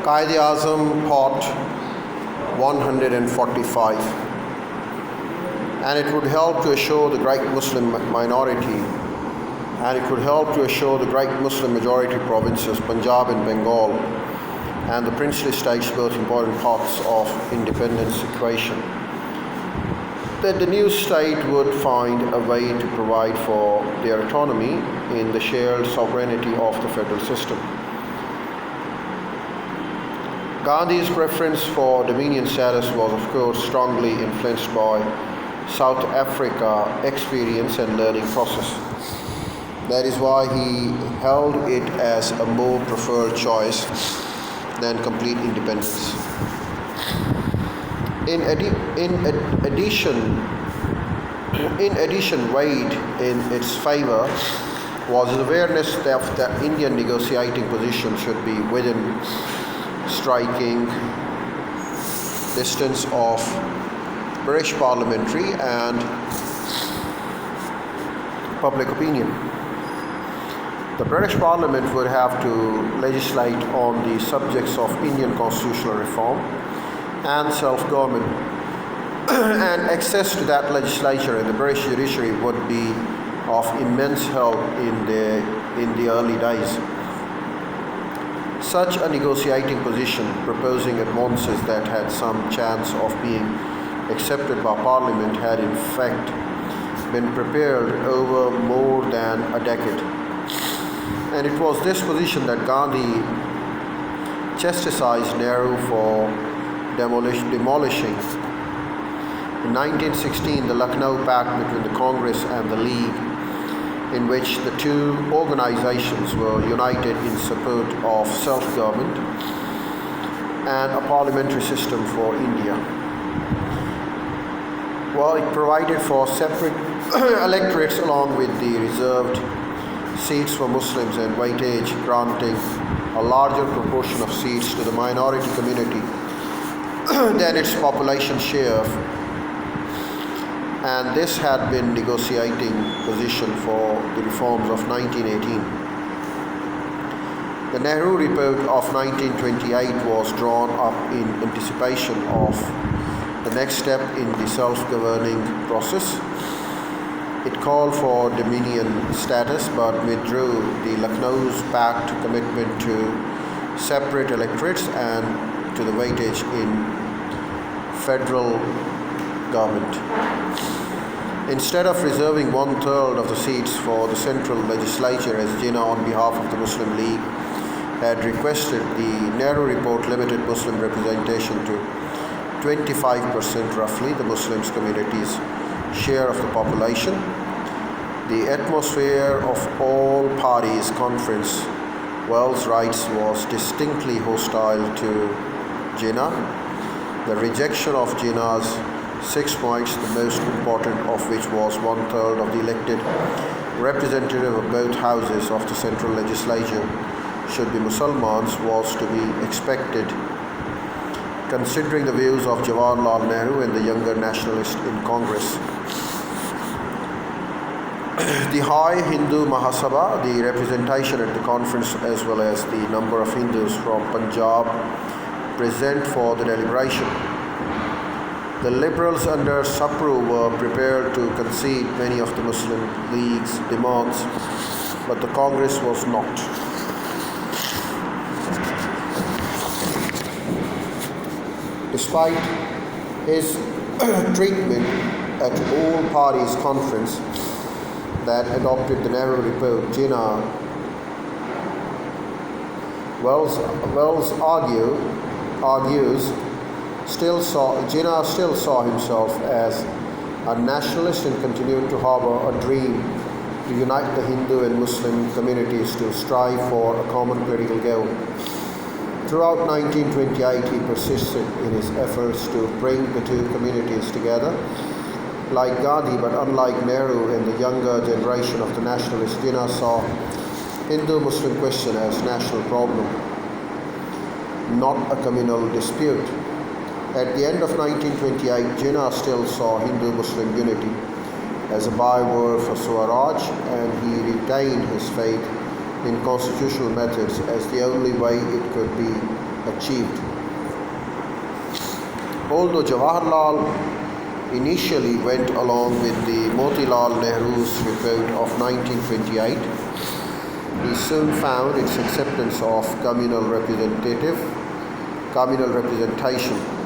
Quaid Azam Part 145, and it would help to assure the great Muslim minority, and it would help to assure the great Muslim majority provinces, Punjab and Bengal, and the princely states, both important parts of independence equation, that the new state would find a way to provide for their autonomy in the shared sovereignty of the federal system. Gandhi's preference for dominion status was, of course, strongly influenced by South Africa experience and learning process. That is why he held it as a more preferred choice than complete independence. In addition, weighed in its favor was his awareness that the Indian negotiating position should be within striking distance of British parliamentary and public opinion. The British Parliament would have to legislate on the subjects of Indian constitutional reform and self-government, and access to that legislature in the British judiciary would be of immense help in the early days. Such a negotiating position, proposing advances that had some chance of being accepted by Parliament, had in fact been prepared over more than a decade. And it was this position that Gandhi chastised Nehru for demolishing. In 1916, the Lucknow Pact between the Congress and the League, in which the two organizations were united in support of self-government and a parliamentary system for India. Well, it provided for separate electorates along with the reserved seats for Muslims and weightage, granting a larger proportion of seats to the minority community than its population share, and this had been negotiating position for the reforms of 1918. The Nehru Report of 1928 was drawn up in anticipation of the next step in the self-governing process. It called for dominion status but withdrew the Lucknow's Pact commitment to separate electorates and to the weightage in federal government. Instead of reserving 1/3 of the seats for the central legislature, as Jinnah on behalf of the Muslim League had requested, the Nehru Report limited Muslim representation to 25% roughly, the Muslims community's share of the population. The atmosphere of all parties conference Wells' rights was distinctly hostile to Jinnah. The rejection of Jinnah's 6 points, the most important of which was 1/3 of the elected representative of both houses of the central legislature should be Muslims, was to be expected, considering the views of Jawaharlal Nehru and the younger nationalists in Congress. The High Hindu Mahasabha, the representation at the conference, as well as the number of Hindus from Punjab present for the deliberation. The liberals under Sapru were prepared to concede many of the Muslim League's demands, but the Congress was not. Despite his treatment at all parties conference that adopted the Nehru Report, Jinnah Wells argues Jinnah still saw himself as a nationalist and continued to harbor a dream to unite the Hindu and Muslim communities to strive for a common political goal. Throughout 1928, he persisted in his efforts to bring the two communities together. Like Gandhi, but unlike Nehru and the younger generation of the nationalists, Jinnah saw Hindu-Muslim question as national problem, not a communal dispute. At the end of 1928, Jinnah still saw Hindu-Muslim unity as a byword for Swaraj, and he retained his faith in constitutional methods as the only way it could be achieved. Although Jawaharlal initially went along with the Motilal Nehru's report of 1928, he soon found its acceptance of communal representation